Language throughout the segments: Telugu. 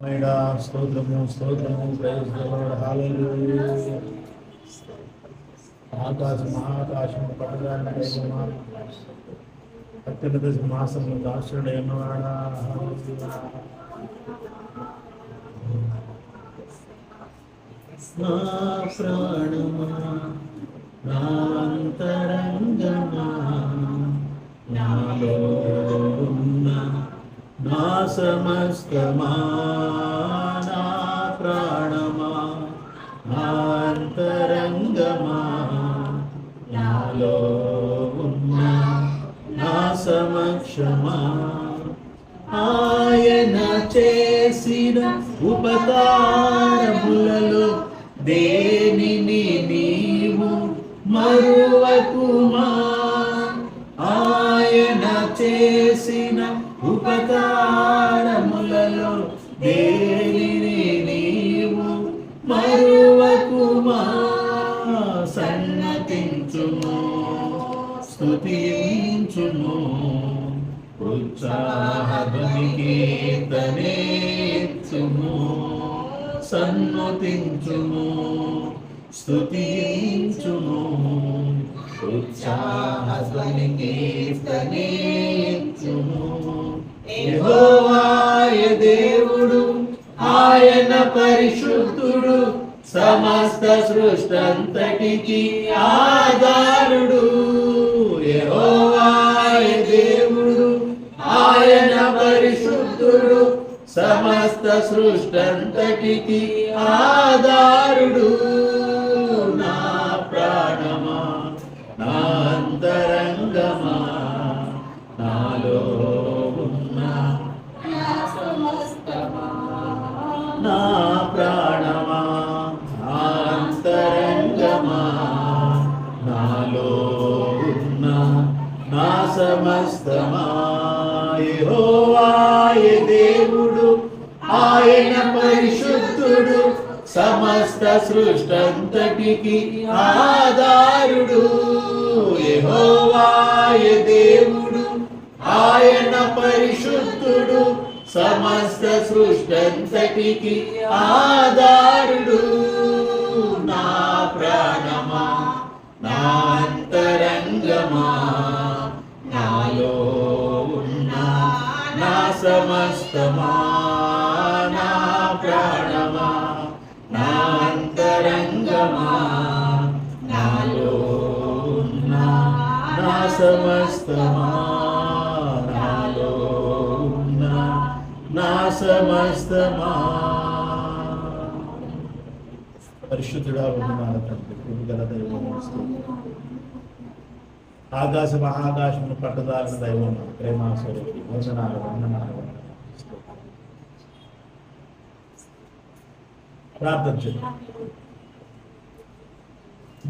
స్తోత్రము స్తోత్రము ప్రైజ్ ది లార్డ్ హల్లెలూయా. ఆకాశం మహాకాశము పట్టదాన్ని దైవమా, అత్యున్నత సింహాసనము దాసుడైనవాడా, హల్లెలూయా. నా ప్రాణమా, నా అంతరంగమా, నాలో ఉన్న నా సమస్తమా, నా ప్రాణమా, నా అంతరంగమా, నాలో ఉన్న నా సమక్షమా, ఆయన చేసిన ఉపకారములలో దేనిని నీవు మరువకుమా. ఆయన చేసిన ఉపకారములలో దేనిని నీవు మరువకుమా. సన్నతించుము, స్తుతించుము, ఉత్సాహధ్వని కీర్తనేత్తుము. సన్నతించుము, స్తుతించుము, ఉత్సాహధ్వని కీర్తనేత్తుము. యెహోవాయ దేవుడు, ఆయన పరిశుద్ధుడు, సమస్త సృష్టంతటికి ఆధారుడు. యెహోవాయ దేవుడు, ఆయన పరిశుద్ధుడు, సమస్త సృష్టంతటికి ఆధారుడు. నా ప్రాణమా, నా అంతరంగమా, నాలో ఉన్న నా ప్రాణమా, నా అంతరంగమా, నాలో ఉన్న నా సమస్తమా. యెహోవాయ దేవుడు, ఆయన పరిశుద్ధుడు, సమస్త సృష్టంతటికి ఆధారుడు. యెహోవాయ దేవుడు, ఆయన పరిశుద్ధుడు, సమస్త సృష్టంతటికి ఆధారుడు. నా ప్రాణమా, నా అంతరంగమా, నాలో ఉన్న నా సమస్తమా, నా ప్రాణమా, నా అంతరంగమా, నాలో ఉన్న నా సమస్తమా, నాలో ఉన్న నా సమస్తమా. పరిశుద్ధుడా వందనాలు తండ్రి, కృపగల దైవమా, ఆకాశ మహాకాశమును పట్టుదారిన దైవం, ప్రేమ స్వరూపి, వందనాలు వందనాలు వందనాలు. ప్రార్థన చేద్దాం.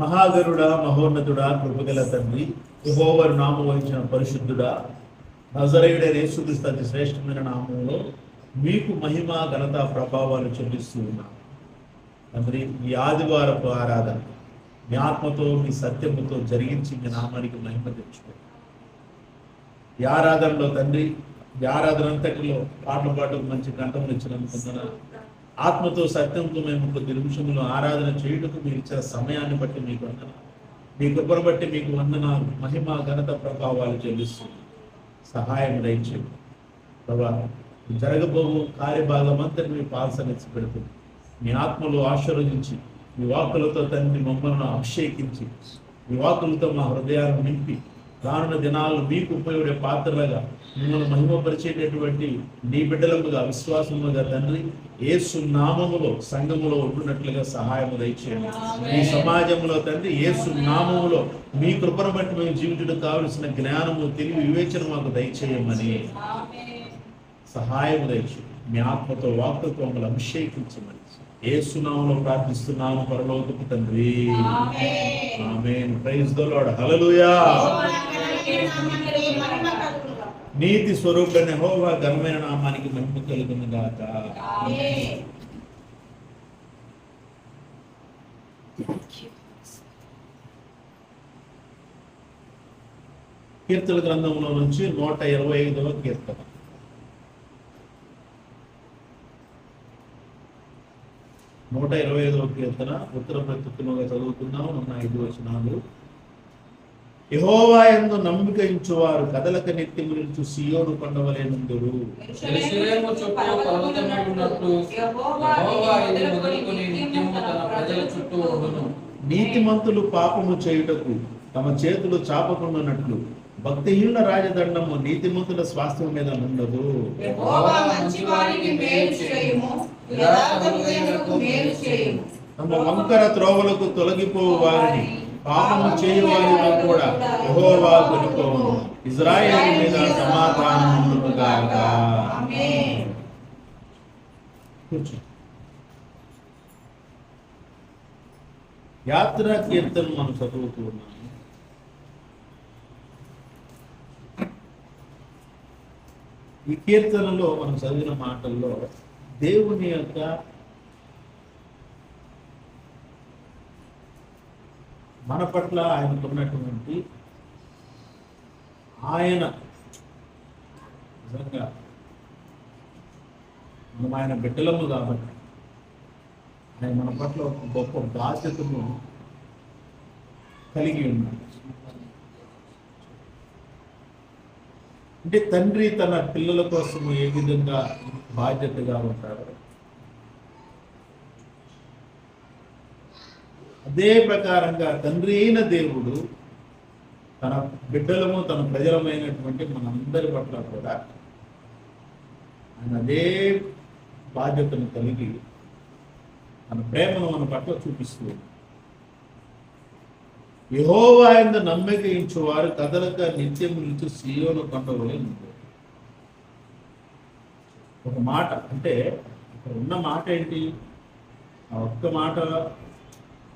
మహాగరుడా, మహోన్నతుడా, కృపగల తండ్రి, యెహోవా నామం వహించిన పరిశుద్ధుడా, నజరేయుడైన యేసుక్రీస్తు అతి శ్రేష్టమైన నామంలో మీకు మహిమ ఘనత ప్రభావాలు చెల్లిస్తూ ఉన్నాం తండ్రి. ఈ ఆదివారపు ఆరాధన మీ ఆత్మతో మీ సత్యముతో జరిగించి మీ నామానికి మహిమ తెచ్చుకోండి. ఈ ఆరాధనలో తండ్రి, ఈ ఆరాధన అంతటిలో పాటలు పాటలు మంచి కంఠములు ఇచ్చినందుకు, ఆత్మతో సత్యంతో మేము కొద్ది నిమిషంలో ఆరాధన చేయుటకు మీరు ఇచ్చిన సమయాన్ని బట్టి మీకు వందనాలు, మీ కృపను బట్టి మీకు వందనాలు. మహిమ ఘనత ప్రభావాలు చెల్లిస్తుంది. సహాయం దయచేయండి ప్రభా. జరగబోవు కార్యభాగం అంతా మీ పాల్సనిచ్చి పెడుతుంది. మీ ఆత్మలో ఆశీర్వదించి, మీ వాక్కులతో తండ్రి మమ్మల్ని అభిషేకించి, మీ వాక్కులతో మా హృదయాలను నింపి, రానున్న దినాలు మీకు ఉపయోగపడే పాత్రలుగా మిమ్మల్ని మహిమపరిచేటటువంటి నీ బిడ్డలముగా, విశ్వాసముగా తండ్రి యేసు నామములో సంఘములో ఉంటున్నట్లుగా సహాయము దయచేయండి. ఈ సమాజంలో తండ్రి యేసు నామములో మీ కృపను బట్టి మేము జీవించడం కావలసిన జ్ఞానము, తెలివి, వివేచన మాకు దయచేయమని సహాయము దయచేయండి. మీ ఆత్మతో వాక్కులతో మమ్మల్ని అభిషేకించమని యేసు నామములో ప్రార్థిస్తున్నాము పరలోకపు తండ్రి, ఆమేన్. ప్రైజ్ ది లార్డ్, హల్లెలూయా. నీతి స్వరూపుడైన యెహోవా ఘనమైన నామానికి మహిమ కలుగును గాక. కీర్తన గ్రంథంలో నుంచి 125వ కీర్తన. 125వ కీర్తన ఉత్తర ప్రత్యుత్తముగా చదువుతున్నాము. ఉన్న 5 వచనాలు. యెహోవా యందు నమ్మిక ఉంచువారు కదలక నిత్యము నిలుచు సీయోను కొండవలెనుందురు. యెరూషలేము చుట్టూ పర్వతములున్నట్టు యెహోవా ఇది మొదలుకొని నిత్యము తన ప్రజల చుట్టూ ఉండును. నీతిమంతులు పాపము చేయుటకు తమ చేతులు చాపకుండానట్లు భక్తిహీనుల రాజదండము నీతిమంతుల స్వాస్థ్యం మీద ఉండదు. యెహోవా మంచివారికి మేలు చేయుము, యథార్థవంతులకు మేలు చేయుము. తమ వంకర త్రోవలకు తొలగిపోవు వారిని పాపము చేయు వారితో కూడా యెహోవా కొనిపోవును. ఇశ్రాయేలు మీద సమాధానం ఉండును గాక. ఆమేన్. కూర్చో. యాత్రా కీర్తన మనం చదువుతూ ఉన్నాము. ఈ కీర్తనలో మనం చదివిన మాటల్లో దేవుని యొక్క మన పట్ల ఆయనకున్నటువంటి ఆయన నిజంగా మనం ఆయన బిడ్డలము కాబట్టి ఆయన మన పట్ల ఒక గొప్ప బాధ్యతను కలిగి ఉన్నాడు. అంటే తండ్రి తన పిల్లల కోసము ఏ విధంగా బాధ్యతగా ఉంటాడు, అదే ప్రకారంగా తండ్రి అయిన దేవుడు తన బిడ్డలము తన ప్రజలమైనటువంటి మనందరి పట్ల కూడా ఆయన అదే బాధ్యతను కలిగి తన ప్రేమను మన పట్ల చూపిస్తూ యెహోవా యందు నమ్మిక ఉంచువారు కదలక నిత్యము నిలిచి సీయోను కొండవలెనుందురు. ఒక మాట అంటే ఇక్కడ ఉన్న మాట ఏంటి? ఆ ఒక్క మాట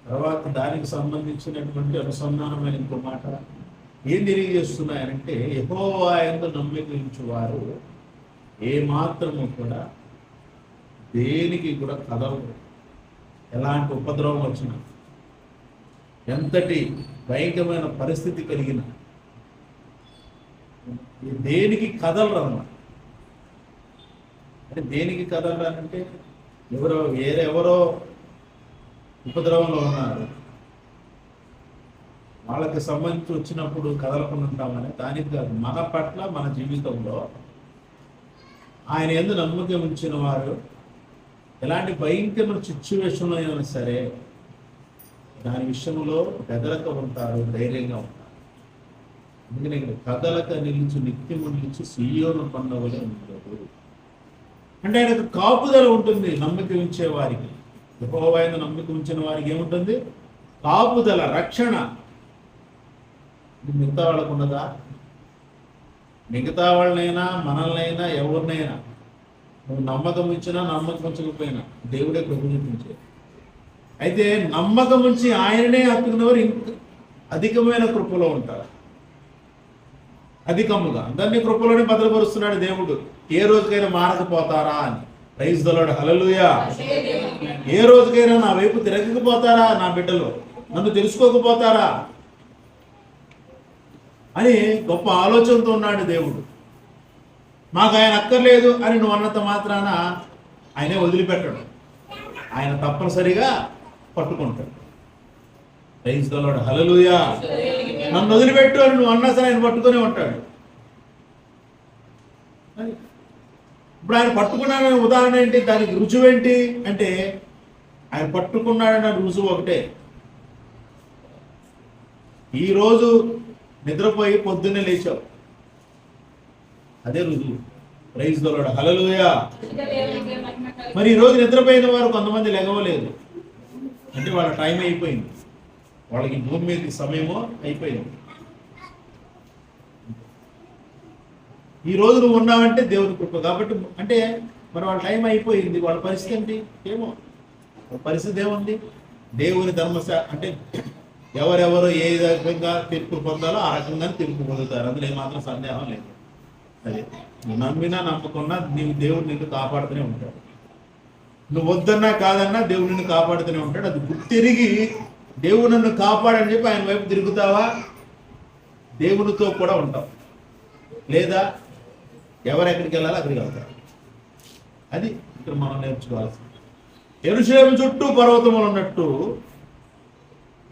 తర్వాత దానికి సంబంధించినటువంటి అనుసంధానమైన ఇంకో మాట ఏం తెలియజేస్తున్నాయనంటే యెహోవా యందు నమ్మిక ఉంచువారు ఏ మాత్రము కూడా దేనికి కూడా కదలరు. ఎలాంటి ఉపద్రవం వచ్చినా, ఎంతటి భయంకరమైన పరిస్థితి కలిగిన దేనికి కదలరు అన్నమాట. అంటే దేనికి కదలరానంటే వేరెవరో ఉపద్రవంలో ఉన్నారు, వాళ్ళకి సంబంధించి వచ్చినప్పుడు కదలకుండా ఉంటామని దానికి కాదు. మన పట్ల మన జీవితంలో ఆయన యందు నమ్మకం ఉంచిన వారు ఎలాంటి భయంకరమైన సిచ్యువేషన్లో అయినా సరే దాని విషయంలో బెదరక ఉంటారు, ధైర్యంగా ఉంటారు. అందుకని ఇక్కడ కదలక నిలిచి నిత్యము నిలిచి సీయోను కొండవలె ఉంటారు. అంటే ఆయనకు కాపుదల ఉంటుంది. నమ్మకం ఉంచే వారికి, యెహోవా యందు నమ్మకం ఉంచిన వారికి ఏముంటుంది? కాపుదల, రక్షణ. మిగతా వాళ్ళకు ఉన్నదా? మిగతా వాళ్ళనైనా మనల్నైనా ఎవరినైనా నువ్వు నమ్మకం ఇచ్చినా నమ్మకం ఉంచకపోయినా దేవుడే కృప చూపించే. అయితే నమ్మకం ఉంచి ఆయననే హత్తుకున్నవారు ఇంక అధికమైన కృపలో ఉంటారు. అధికముగా అందరినీ కృపలోనే భద్రపరుస్తున్నాడు దేవుడు. ఏ రోజుకైనా మారకపోతారా అని. ప్రైజ్ ది లార్డ్, హల్లెలూయా. ఏ రోజుకైనా నా వైపు తిరగకపోతారా నా బిడ్డలు, నన్ను తెలుసుకోకపోతారా అని గొప్ప ఆలోచనతో ఉన్నాడు దేవుడు. మాకు ఆయన అక్కర్లేదు అని నువ్వు అన్నంత మాత్రాన ఆయనే వదిలిపెట్టడు. ఆయన తప్పనిసరిగా పట్టుకుంటాడు. ప్రైజ్ ది లార్డ్, హల్లెలూయా. నన్ను వదిలిపెట్టు అని నువ్వు అన్నా సరే ఆయన పట్టుకునే ఉంటాడు. ఇప్పుడు ఆయన పట్టుకున్నాడనే ఉదాహరణ ఏంటి? దానికి రుజువు ఏంటి అంటే ఆయన పట్టుకున్నాడన్న రుజువు ఒకటే. ఈరోజు నిద్రపోయి పొద్దున్నే లేచావు, అదే రుజువు. ప్రైజ్ ది లార్డ్, హల్లెలూయా. మరి ఈరోజు నిద్రపోయిన వారు కొంతమంది లెగవలేదు అంటే వాళ్ళ టైం అయిపోయింది, వాళ్ళకి భూమి మీద సమయమో అయిపోయింది. ఈ రోజు నువ్వు ఉన్నావంటే దేవుని కృప కాబట్టి. అంటే మరి వాళ్ళ టైం అయిపోయింది, వాళ్ళ పరిస్థితి ఏంటి? ఏమో పరిస్థితి ఏముంది? దేవుని అంటే ఎవరెవరు ఏ రకంగా తీర్పు పొందాలో ఆ రకంగానే తీర్పు పొందుతారు. అందులో ఏమాత్రం సందేహం లేదు. అదే నువ్వు నమ్మినా నమ్మకున్నా నీవు దేవుడు నిన్ను కాపాడుతూనే ఉంటాడు. నువ్వు వద్దన్నా కాదన్నా దేవుడు నిన్ను కాపాడుతూనే ఉంటాడు. అది గుర్తిరిగి దేవుడు నన్ను కాపాడని చెప్పి ఆయన వైపు తిరుగుతావా, దేవునితో కూడా ఉంటావు. లేదా ఎవరెక్కడికి వెళ్ళాలో అక్కడికి వెళ్తారు. అది ఇక్కడ మనం నేర్చుకోవాల్సింది. యెరూషలేము చుట్టూ పర్వతములు ఉన్నట్టు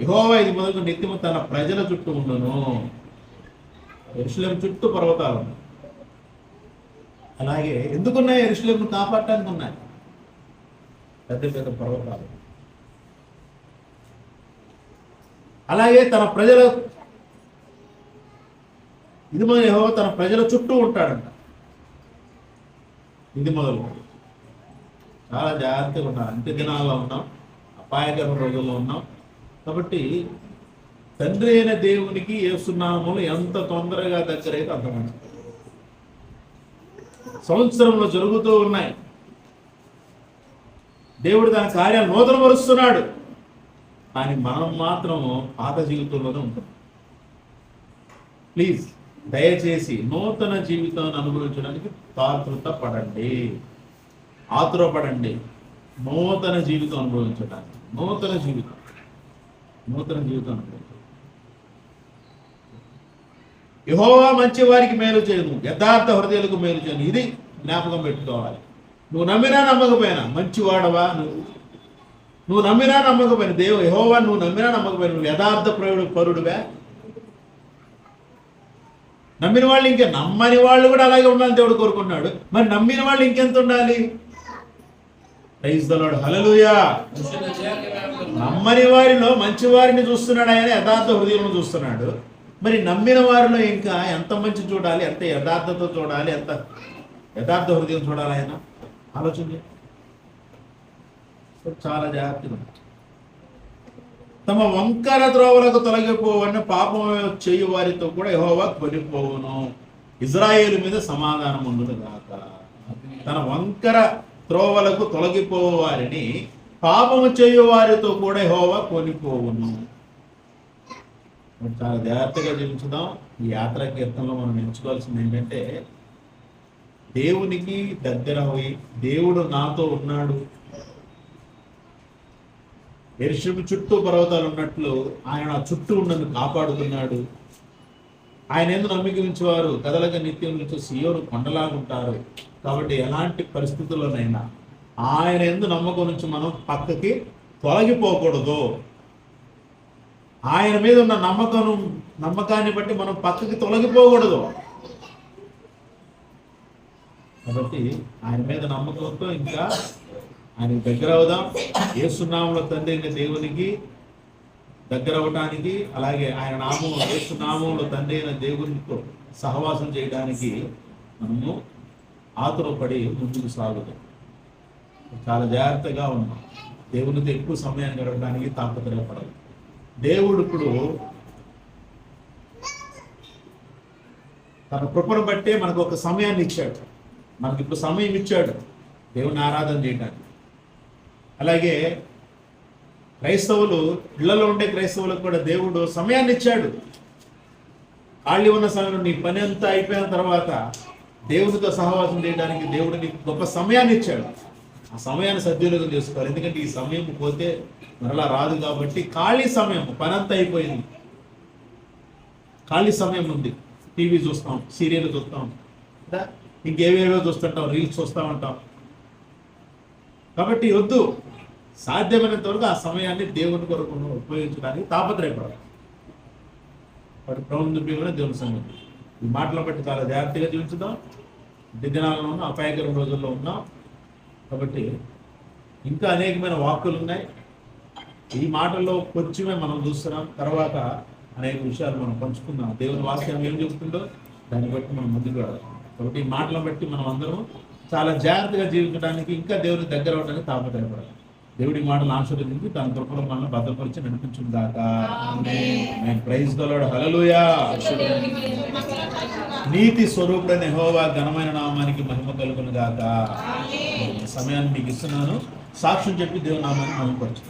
యెహోవా ఇది మొదలు నిత్యము తన ప్రజల చుట్టూ ఉండును. యెరూషలేము చుట్టూ పర్వతాలు ఉన్నాయి. అలాగే ఎందుకున్నాయి? యెరూషలేమును కాపాడటానికి ఉన్నాయి పెద్ద పెద్ద పర్వతాలు. అలాగే తన ప్రజల ఇది మొదలు యెహోవా తన ప్రజల చుట్టూ ఉంటాడంట. ఇది మొదలు చాలా జాగ్రత్తగా ఉన్నారు. అంత్య దినాల్లో ఉన్నాం, అపాయకరమైన రోజుల్లో ఉన్నాం. కాబట్టి తండ్రి అయిన దేవునికి యేసునామములు ఎంత తొందరగా దగ్గరైతే అంత మంచిది. సంవత్సరంలో జరుగుతూ ఉన్నాయి. దేవుడు తన కార్యాలు నూతనపరుస్తున్నాడు. కానీ మనం మాత్రము పాత జీవితంలోనే ఉంటాం. ప్లీజ్ దయచేసి నూతన జీవితాన్ని అనుభవించడానికి ఆతురపడండి. నూతన జీవితం అనుభవించడానికి నూతన జీవితం అనుభవించడానికి. యెహోవా మంచి వారికి మేలు చేయను, యథార్థ హృదయాలకు మేలు చేయను. ఇది జ్ఞాపకం పెట్టుకోవాలి. నువ్వు నమ్మినా నమ్మకపోయినా మంచివాడవా? నువ్వు నమ్మినా నమ్మకపోయినా యెహోవా నువ్వు నమ్మినా నమ్మకపోయినా నువ్వు యథార్థ పరుడువా? నమ్మిన వాళ్ళు ఇంకా నమ్మని వాళ్ళు కూడా అలాగే ఉండాలని దేవుడు కోరుకున్నాడు. మరి నమ్మిన వాళ్ళు ఇంకెంత ఉండాలి? ప్రైజ్ ది లార్డ్, హల్లెలూయా. నమ్మని వారిలో మంచి వారిని చూస్తున్నాడు ఆయన, యథార్థ హృదయం చూస్తున్నాడు. మరి నమ్మిన వారిలో ఇంకా ఎంత మంచి చూడాలి, ఎంత యథార్థత చూడాలి, ఎంత యథార్థ హృదయం చూడాలి ఆయన ఆలోచన. చాలా జాగ్రత్తగా తమ వంకర త్రోవలకు తొలగిపోవని పాపం చేయు వారితో కూడా యెహోవా కొనిపోవును. ఇజ్రాయేలు మీద సమాధానం ఉండును గాక. తన వంకర త్రోవలకు తొలగిపోవు వారిని పాపము చేయు వారితో కూడా యెహోవా కొనిపోవును. చాలా జాగ్రత్తగా జీవించుదాం. ఈ యాత్రా కీర్తనలో మనం ఎంచుకోవాల్సింది ఏంటంటే దేవునికి దగ్గర పోయి దేవుడు నాతో ఉన్నాడు, యెరూషలేము చుట్టూ పర్వతాలు ఉన్నట్లు ఆయన చుట్టూ ఉన్నది కాపాడుతున్నాడు. ఆయన ఎందుకు నమ్మిక ఉంచేవారు కదలక నిత్యం నుంచి సియోను కొండలాగుంటారు. కాబట్టి ఎలాంటి పరిస్థితుల్లోనైనా ఆయన ఎందుకు నమ్మకం నుంచి మనం పక్కకి తొలగిపోకూడదు. ఆయన మీద ఉన్న నమ్మకాన్ని బట్టి మనం పక్కకి తొలగిపోకూడదు. కాబట్టి ఆయన మీద నమ్మకంతో ఇంకా ఆయనకు దగ్గర అవుదాం. యేసునామములో తండ్రి అయిన దేవునికి దగ్గర అవడానికి, అలాగే ఆయన యేసునామములో తండ్రి అయిన దేవునితో సహవాసం చేయడానికి మనము ఆతురపడి ముందుకు సాగుతాం. చాలా జాగ్రత్తగా ఉన్నాం. దేవునితో ఎక్కువ సమయాన్ని గడపడానికి తాపత్రయపడాలి. దేవుడు ఇప్పుడు తన కృపను బట్టే మనకు ఒక సమయాన్ని ఇచ్చాడు. మనకి ఇప్పుడు సమయం ఇచ్చాడు దేవుని ఆరాధన చేయడానికి. అలాగే క్రైస్తవులు, ఇళ్లలో ఉండే క్రైస్తవులకు కూడా దేవుడు సమయాన్ని ఇచ్చాడు. ఖాళీ ఉన్న సమయంలో నీ పని అంతా అయిపోయిన తర్వాత దేవునితో సహవాసం చేయడానికి దేవుడు నీకు గొప్ప సమయాన్ని ఇచ్చాడు. ఆ సమయాన్ని సద్వినియోగం చేసుకోవాలి. ఎందుకంటే ఈ సమయం పోతే మరలా రాదు. కాబట్టి ఖాళీ సమయం, పని అంతా అయిపోయింది, ఖాళీ సమయం ఉంది. టీవీ చూస్తాం, సీరియల్ చూస్తాం, ఇంకేవేవో చూస్తుంటాం, రీల్స్ చూస్తూ ఉంటాం. కాబట్టి వద్దు, సాధ్యమైనంత వరకు ఆ సమయాన్ని దేవుని కొరకు ఉపయోగించడానికి తాపత్రయపడాలి. వాటి ప్రభుత్వ దేవుని సంగతి. ఈ మాటలను బట్టి చాలా జాగ్రత్తగా జీవించుదాం. దినాలలో ఉన్నాం, అపాయకర రోజుల్లో ఉన్నాం. కాబట్టి ఇంకా అనేకమైన వాక్కులు ఉన్నాయి. ఈ మాటల్లో కొంచెమే మనం చూస్తున్నాం. తర్వాత అనేక విషయాలు మనం పంచుకుందాం. దేవుని వాక్యం ఏం చెప్తుందో దాన్ని బట్టి మనం ముందుకు రావాలి. కాబట్టి ఈ మాటలను బట్టి మనం అందరం చాలా జాగ్రత్తగా జీవించడానికి, ఇంకా దేవునికి దగ్గర అవడానికి తాపత్రయపడాలి. దేవుడి మాటలు ఆశీర్వదించి తన కృపలో మనల్ని భద్రపరిచి నడిపించును గాక. ఆమేన్. ప్రైజ్ ది లార్డ్, హల్లెలూయా. నీతి స్వరూపుడైన యెహోవా ఘనమైన నామానికి మహిమ కలుగును గాక. సమయాన్ని మీకు ఇస్తున్నాను. సాక్ష్యం చెప్పి దేవుని నామాన్ని మహిమపరచు.